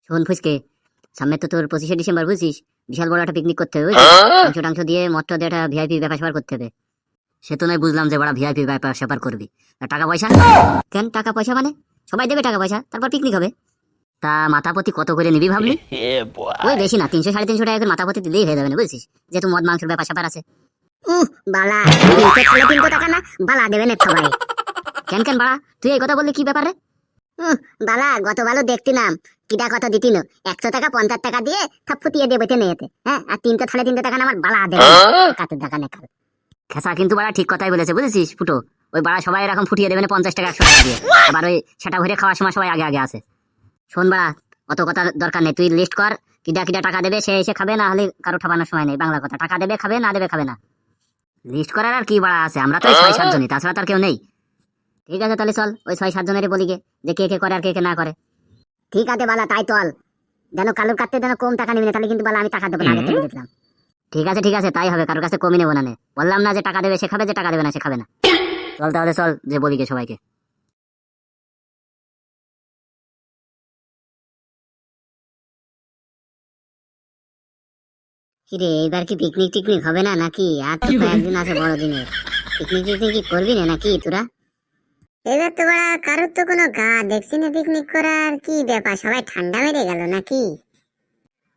শোন ফুসকে, সামনে তো তোর 25শে ডিসেম্বর, বুঝছিস? বিশাল বড় একটা পিকনিক করতে হবে, মাংস টাংস দিয়ে মটর দিয়ে একটা ভিআইপি ব্যাপার স্যাপার করতে হবে। সে তো নয় বুঝলাম যে বড় ভিআইপি ব্যাপার স্যাপার করবি, আর টাকা পয়সা কেন? টাকা পয়সা মানে সবাই দেবে টাকা পয়সা, তারপর পিকনিক হবে। তা মাথাপতি কত করে নিবি ভাবলি? ওই বেশি না, 300-350 টাকা করে মাথাপতি দিলেই হয়ে যাবে না, বুঝছিস? যেহেতু মদ মাংসের ব্যাপার স্যাপার আছে। বালা 300-350 টাকা না, বালা দেবে না সবাই। কেন কেন বাড়া, তুই এই কথা বললি কি ব্যাপারে? বালা গত ভালো দেখতিলাম কিটা কত দিতিন, 100 টাকা 50 টাকা দিয়ে থাপ্পুতিয়ে দেবে টেনে এতে, হ্যাঁ? আর 300-350 টাকা না আমার বালা দেবে কাতের টাকা নেকাল। খেসা কিন্তু বাড়া ঠিক কথাই বলেছে, বুঝেছিস ফুটো? ওই বাড়া সবাই এরকম ফুটিয়ে দেবে না 50 টাকা 100 টাকা দিয়ে, আবার ওই সেটা ভরে খাওয়ার সময় সবাই আগে আগে আসে। শোন বাড়া, অত কথা দরকার নেই, তুই লিস্ট কর কিটা কিটা টাকা দেবে, সে এসে খাবে, না হলে কারো ঠাবানোর সময় নেই। বাংলা কথা, টাকা দেবে খাবে, না দেবে খাবে না। লিস্ট করার আর কি বাড়া আছে, আমরা তো 6-7 জনই, তাছাড়া তার কেউ নেই। ঠিক আছে তাহলে চল ওই 6-7 জনেরই বলি গে, যে কে কে করে আর কে কে না করে। ঠিক আছে বালা, তাই চল। যেন কালুর কাটতে যেন কম টাকা নিবি না, তাহলে কিন্তু বালা আমি টাকা দেবো না, আগে থেকে দিলাম। ঠিক আছে তাই হবে, কারোর কাছে কমই নেবো না। বললাম না যে টাকা দেবে সে খাবে, যে টাকা দেবে না সে খাবে না। চল তাহলে চল, যে বলি গে সবাইকে। কিরে এইবার কি পিকনিক টিকনিক হবে না নাকি? আর তো কয়েকদিন আছে বড় দিনের, পিকনিক টিকনিক কি করবি না নাকি তোরা? এবার তো বড়া কারোর তো কোনো গা দেখছি না পিকনিক করার, কি ব্যাপার সবাই ঠান্ডা মেরে গেল নাকি?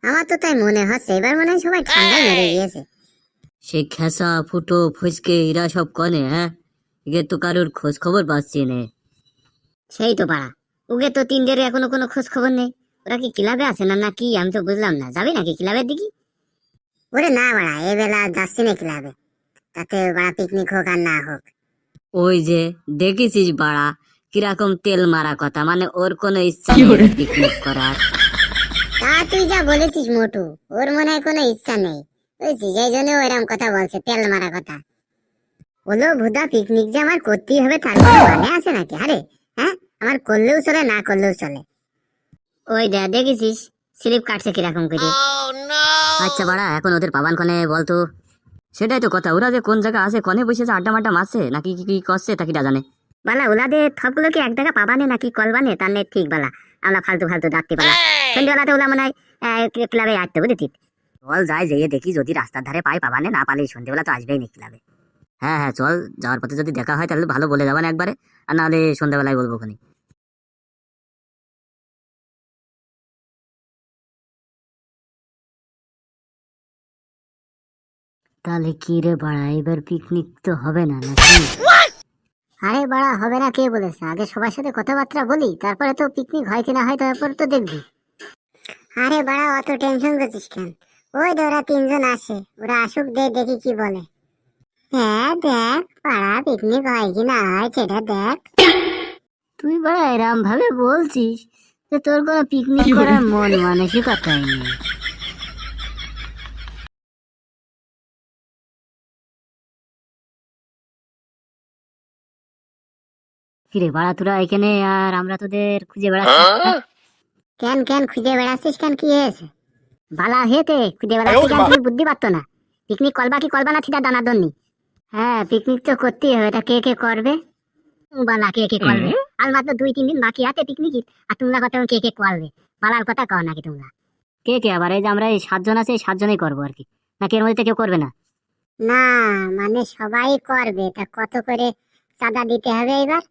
আমার তো তাই মনে হচ্ছে, এবার মনে হয় সবাই ঠান্ডা মেরে গিয়েছে। সে খেসা ফুটো ফুসকে এরা সব কনে, হ্যাঁ? এগে তো কারোর খোঁজ খবর পাচ্ছি নে। সেই তো পাড়া, ওকে তো 3 ডের এখনো কোনো খোঁজ খবর নেই। ওরা কি ক্লাবে আছে না নাকি আমি তো বুঝলাম না। যাবি নাকি ক্লাবের দিকে? ওরে না বাড়া, এ বেলা যাচ্ছি না ক্লাবে, তাতে বাড়া পিকনিক হোক আর না হোক। ওই যে দেখেছিস বাড়া কিরকম তেল মারা কথা, মানে ওর কোনো ইচ্ছা নেই পিকনিক করার। তা তুই যা বলেছিস মোটু, ওর মনে হয় কোনো ইচ্ছা নেই, বুঝছিস? এই জন্য ওইরকম কথা বলছে, তেল মারা কথা। বলো ভুদা, পিকনিক যে আমার করতেই হবে তার কোনো মানে আছে নাকি? আরে হ্যাঁ, আমার করলেও চলে, না করলেও চলে। ওই দেখেছিস স্লিপ কাটছে কিরকম করে। আচ্ছা বাড়া, এখন ওদের পাবান কনে বলতো? সেটাই তো কথা, ওরা যে কোন জায়গা আছে, কনে বসেছে আড্ডা মাড্ডা মারছে নাকি কি কি করছে তা কিটা জানে। বালা ওলাদের থপগুলো কি এক জায়গা পাবানে নাকি কলবানে তার নেই ঠিক। বালা আমরা ফালতু ফালতু ডাকতে পালা, সন্ধ্যেবেলাতে ওলা মনে হয় ক্লাবে আসতে, বুঝেছিস? চল যাই, যেয়ে দেখি যদি রাস্তার ধারে পাই পাবানে, না পালে সন্ধ্যেবেলা তো আসবেই নি ক্লাবে। হ্যাঁ চল, যাওয়ার পথে যদি দেখা হয় তাহলে ভালো বলে যাবান একবারে, আর নাহলে সন্ধ্যাবেলায় বলবো খনি। তাহলে কি রে বাড়া, এবার পিকনিক তো হবে না নাকি? আরে বাড়া হবে না কে বলেছে? আগে সবার সাথে কথাবার্তা বলি, তারপরে তো পিকনিক হয় কিনা হয় তারপরে তো দেখবি। আরে বাড়া অত টেনশন করছিস কেন? ওই তো ওরা 3 জন আসে, ওরা আসুক, দেখি কি বলে। হ্যাঁ দেখ পাড়া, পিকনিক হয় কি না হয় সেটা দেখ। তুই বাড়া এরম ভাবে বলছিস যে তোর কোনো পিকনিক করার মন মানসিকতাই নেই। কিরে বাড়া তোরা এখানে, আর আমরা তোদের খুঁজে বেড়াচ্ছি। কেন কেন খুঁজে বেড়াচ্ছিস কেন, কি হয়েছে? বালা হেতে খুঁজে বেড়াচ্ছি কেন, তুমি বুদ্ধি পারতো না? পিকনিক করবা কি করবা না সেটা দানাদর নি। হ্যাঁ পিকনিক তো করতেই হবে, এটা কে কে করবে? বালা কে কে করবে? আর মাত্র 2-3 দিন বাকি আছে পিকনিক, আর তোমরা কথা কে কে করবে? বালার কথা কও নাকি তোমরা? কে কে আবার? এই যে আমরা এই 7 জন আছে, এই 7 জনই করবো আর কি, নাকি এর মধ্যে কেউ করবে না? না মানে সবাই করবে, তা কত করে চাঁদা দিতে হবে এবার?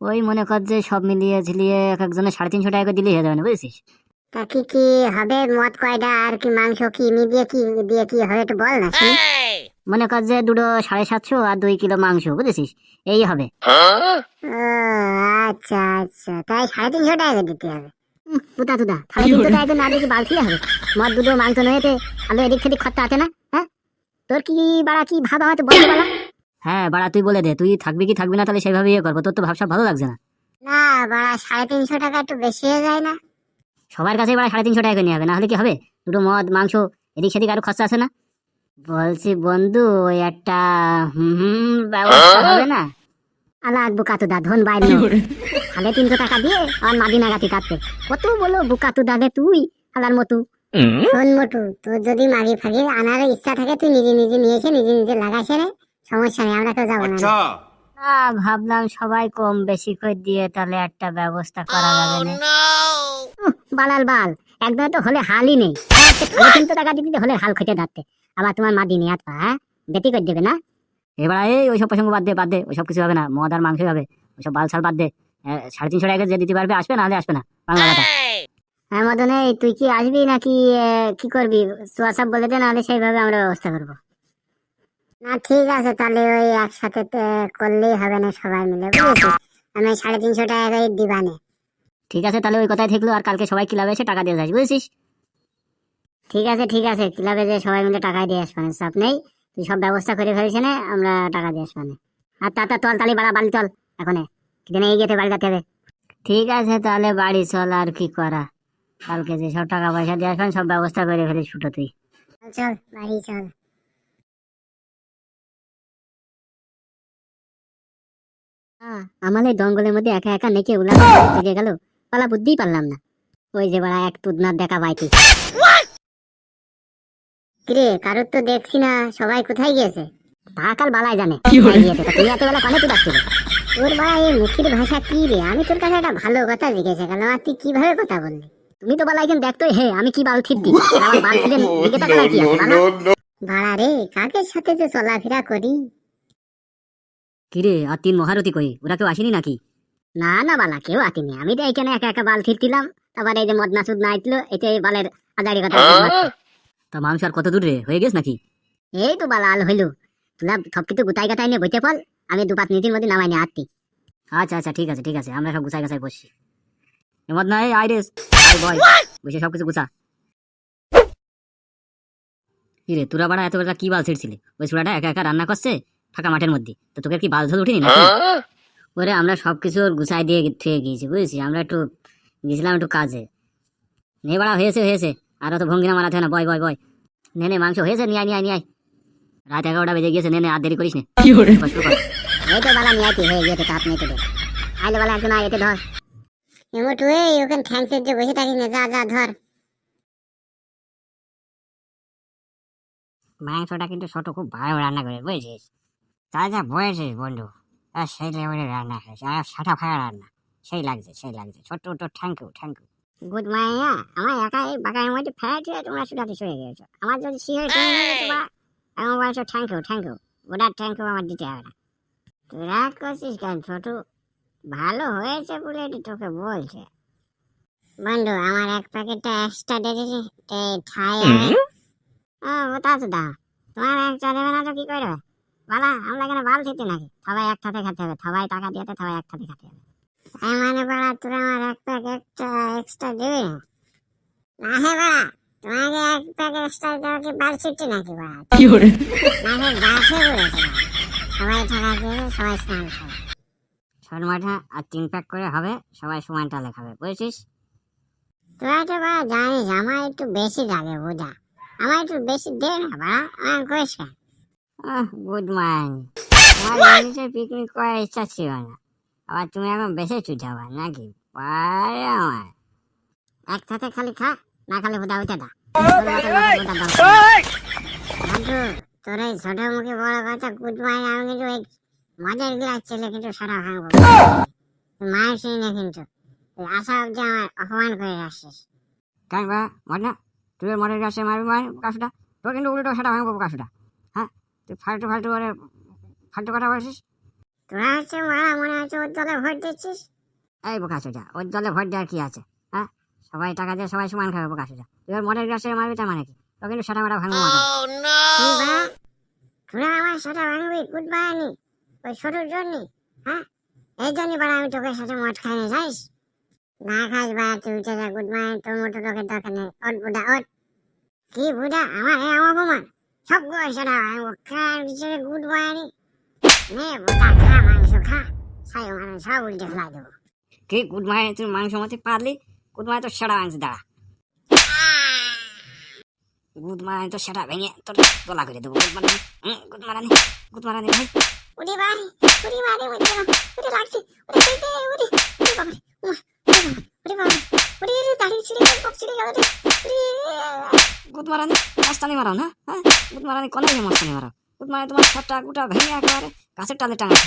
ওই মনে কর যে সব মিলিয়ে ঝিলিয়ে এক একজনের 350 টাকা করে দিলেই হয়ে যাবে না, বুঝেছিস? তা কি কি হবে? মদ কয়টা আর কি মাংস কি মিলিয়ে কি দিয়ে কি হবে একটু বল না শুনি। মনে কর যে দুটো 750 আর 2 কিলো মাংস, বুঝেছিস? এই হবে। ও আচ্ছা আচ্ছা, তাই 350 টাকা দিতে হবে। পুতা তুদা 350 টাকা না দিয়ে বালতি হবে? মদ দুটো মাংস নয়েতে আলো এদিক সেদিক খরচা আছে না? হ্যাঁ তোর কি বাড়া কি ভাব আমাকে বলতে বলা? হ্যাঁ বাড়া তুই বলে দে, তুই থাকবি কি থাকবি না, তাহলে সেইভাবে ইয়ে করবো। তোর তো ভাবসা ভালো লাগছে না। না বাড়া 350 টাকা একটু বেশি হয়ে যায় না? সবার কাছে বাড়া 350 টাকা করে নিয়ে হবে, না হলে কি হবে? দুটো মদ মাংস এদিক সেদিক আরো খরচা আছে না। বলছি বন্ধু, ওই একটা ব্যবস্থা হবে না? আলাক বুকাতুদা ধন বাইর 350 টাকা দিয়ে আর মাদিনা গাতি কাটতে কত বলো বুকাতুদা রে তুই আলার মতো। শোন মোটু, তোর যদি মাগি ফাগি আনার ইচ্ছা থাকে তুই নিজে নিজে নিয়ে এসে নিজে নিজে লাগাইছে রে, সমস্যা নেই, আমরা কেউ যাবো না। না ভাবলাম সবাই কম বেশি করে দিয়ে তাহলে একটা ব্যবস্থা করা যাবে না। বালাল বাল, একদম তো হলে হালই নেই। কিন্তু টাকা দিতে হলে হাল খেতে যাচ্ছে, আবার তোমার মা দিনে হাত পা, হ্যাঁ বেটি করে দেবে না। এবার এই ওইসব প্রসঙ্গ বাদ দে, ওইসব কিছু হবে না, মদ আর মাংসই হবে, ওইসব বাল ছাল বাদ দে। 350 টাকা যে দিতে পারবে আসবে, নাহলে আসবে না, বাংলা কথা। হ্যাঁ মদনে, তুই কি আসবি নাকি কি করবি? সব বলে দে, নাহলে সেইভাবে আমরা ব্যবস্থা করবো। না ঠিক আছে, তাহলে ওই একসাথে করলেই হবে না, সবাই মিলে বুঝেছিস। আমি 350 টাকা করে দিবানে। ঠিক আছে, তাহলে ওই কথাই থাকলো, আর কালকে সবাই ক্লাবে এসে টাকা দিয়ে যাস, বুঝেছিস? ঠিক আছে, ক্লাবে যে সবাই মিলে টাকা দিয়ে আসবানে, চাপ নেই। তুই সব ব্যবস্থা করে ফেলিস না, আমরা টাকা দিয়ে আসবানে। আর তা তল তালি বাড়া বাড়ি চল এখন, কিদিনে এই গেতে বাড়ি যেতে হবে। ঠিক আছে, তাহলে বাড়ি চল, আর কি করা। কালকে যে সব টাকা পয়সা দিয়ে আসবেন, সব ব্যবস্থা করে ফেলিস ফুটো তুই। চল বাড়ি চল। আমার এই জঙ্গলের মধ্যে একা একা নেকে উলা থেকে গেল, পালা বুঝতেই পারলাম না। ওই যে বাড়া এক তুদনার দেখা বাইতি। কিরে, কারোর তো দেখছি না, সবাই কোথায় গিয়েছে? ঢাকাল বালাই জানে। তুই এত বেলা কনে তুই ডাকছিলি? তোর বাড়া এই মুখের ভাষা কি রে? আমি তোর কাছে একটা ভালো কথা জিজ্ঞাসা করলাম, আর তুই কিভাবে কথা বললি? তুমি তো বলা একজন দেখতো, হে আমি কি বাল থিদ্দি, আমার বাল থিদের দিকে তাকালা কি আছে বাড়া রে? কাকের সাথে যে চলাফেরা করি। কিরে, আর 3 মহারথী কই, ওরা কেউ আসেনি নাকি? না না বালা, কেউ আসেনি। আমি তো এখানে একা একা বাল থিরতিলাম, তারপরে এই যে মদনা সুদ না আইতলো, এতে বালের আজারি কথা। তা মাংস আর কত দূর রে, হয়ে গেছ নাকি? এই তো বালা আল হইলো, তুলা সব কিছু গুতাই গাতাই নিয়ে বইতে পাল, আমি 2-5 মিনিটের মধ্যে নামাই নিয়ে আসতি। আচ্ছা, ঠিক আছে, আমরা সব গুছাই গাছাই বসছি। এমন না, এই আইরেস বয়, বসে সব কিছু গুছা। কিরে, তোরা বাড়া এত বেলা কি বাল ছিড়ছিলি? ওই ছোড়াটা একা একা রান্না করছে ফাঁকা মাঠের মধ্যে, তো তোকে কি বাল ঝোল উঠিনি নাকি? ওরে আমরা সবকিছু ওর গুছাই দিয়ে থেকে গিয়েছি, বুঝেছি। আমরা একটু গেছিলাম একটু কাজে। নে বাড়া, হয়েছে, আর অত ভঙ্গিনা মারাতে হয় না, বয়। নে মাংস হয়েছে, নিয়ে আয়। রাত 11টা বেজে গিয়েছে, নে আর দেরি করিস না। এই তো বালা নিয়ে আইতি, হয়ে গিয়েছে, তাপ নেই তোদের। আইলে বালা একজন আয়, এতে ধর এমোটু, এই ওখানে থ্যাংকসের যে বসে থাকিস না, যা ধর। মাংসটা কিন্তু ছোট খুব ভালো রান্না করে, বুঝেছিস? যা বয়েছিস বন্ধু, সেই লেভেলের রান্না খাইছে, আর সাটা ফাটা রান্না, সেই লাগছে। ছোট্ট থ্যাংক ইউ। গুড মাইয়া, আমার একা এই বাগানের মধ্যে ফেরাই দিয়ে তোমরা সুদাতে শুয়ে গেছো। আমার যদি শিহর টেনে নেবে তোমার, আমার বলছো থ্যাংক ইউ, ওটা থ্যাংক ইউ আমার দিতে হবে না। তুই রাগ করছিস কেন ছোট? ভালো হয়েছে বলে তোকে বলছে। বন্ধু, আমার এক প্যাকেটটা এক্সট্রা দিয়েছি, ঠাই ওটা তো দাও। তোমার একটা দেবে না তো কি করবে? বালা, আমরা এখানে বাল খেতে নাকি? সবাই একসাথে খেতে হবে, সবাই টাকা দিয়ে সবাই একসাথে খেতে হবে। তাই মানে বাড়া, তোরা আমার এক প্যাকেটটা এক্সট্রা দেবে না? হে বাড়া, তোমাকে এক প্যাকেট এক্সট্রা দেওয়া কি বাল ছিটছে নাকি বাড়া? না হে বাসে বলেছে, সবাই টাকা দেবে, সবাই স্নান খাবে। ছোট মাঠা আর 3 প্যাক করে হবে, সবাই সমান টালে খাবে, বুঝেছিস? তোরা তো বাড়া জানিস আমার একটু বেশি লাগে বোঝা, আমার একটু বেশি দে না বাড়া, আমার কইস কেন? Good morning. তোমার পিকনিক করার ইচ্ছা ছিল না, আবার তুমি এখন বেশি চুটাবা নাকি? পারে আমার একসাথে খালি খা, না খালি হুদা উঠে দা। তোর এই ছোট মুখে বড় কথা গুড মাই, আমি কিন্তু এই মজার গ্লাস ছেলে কিন্তু সারা ভাঙবো। মায়ের সেই না কিন্তু তুই আশা অব্দি আমার অপমান করে আসছিস। কেন বা মজনা, তুই মনের কাছে মারবি কাশুটা, তোর কিন্তু উল্টো সেটা ভাঙবো কাশুটা। হ্যাঁ, তুই ফালতু কথা বলছিস। তোরা হচ্ছে মারা, মনে হচ্ছে ওর দলে ভোট দিচ্ছিস। এই বোকাসুটা, ওর দলে ভোট দেওয়ার কি আছে? হ্যাঁ, সবাই টাকা দিয়ে সবাই সমান খাবে বোকাসুটা। তুই ওর মনের কাছে মারবি, তার মানে কি? তো কিন্তু সেটা মারা ভাঙবো। তোরা আমার সাথে ভাঙবি গুড বাই ওই ছোটর জন্য? হ্যাঁ, এই জন্য বাড়া আমি তোকে সাথে মদ খাই না, যাইস না খাস বাড়া, তুই উঠে যা। গুড বাই, তোর মতো লোকের দরকার নেই। ওট বুড়া ওট। কি বুড়া? আমার অপমান সব সেটা ভাঙবো। গুড বাই নে বুড়া, খা মাংস খা, সাই মানুষ সব উল্টে ফেলাই দেবো। কি গুড মাই, তুই মাংস মতে পারলি? গুড মাই তো সেটা ভাঙছে, দাঁড়া। গুড মারানি তো সেটা ভেঙে তোর গলা করে দেবো। গুড মারানি ভাই। উড়ি বাড়ি, উড়ি মারে, উড়ি লাগছে, উড়ি চলতে, উড়ি বাবা, উড়ি বাবা, উড়ি দাড়ি ছিঁড়ে গেল, পক ছিঁড়ে গেল রে। গুড মারানি মাস্তানি মারাও না? হ্যাঁ, গুড মারানি কোনায় যে মাস্তানি মারাও? গুড মারানি তোমার সবটা গুটা ভেঙে একেবারে গাছের টালে টাঙা।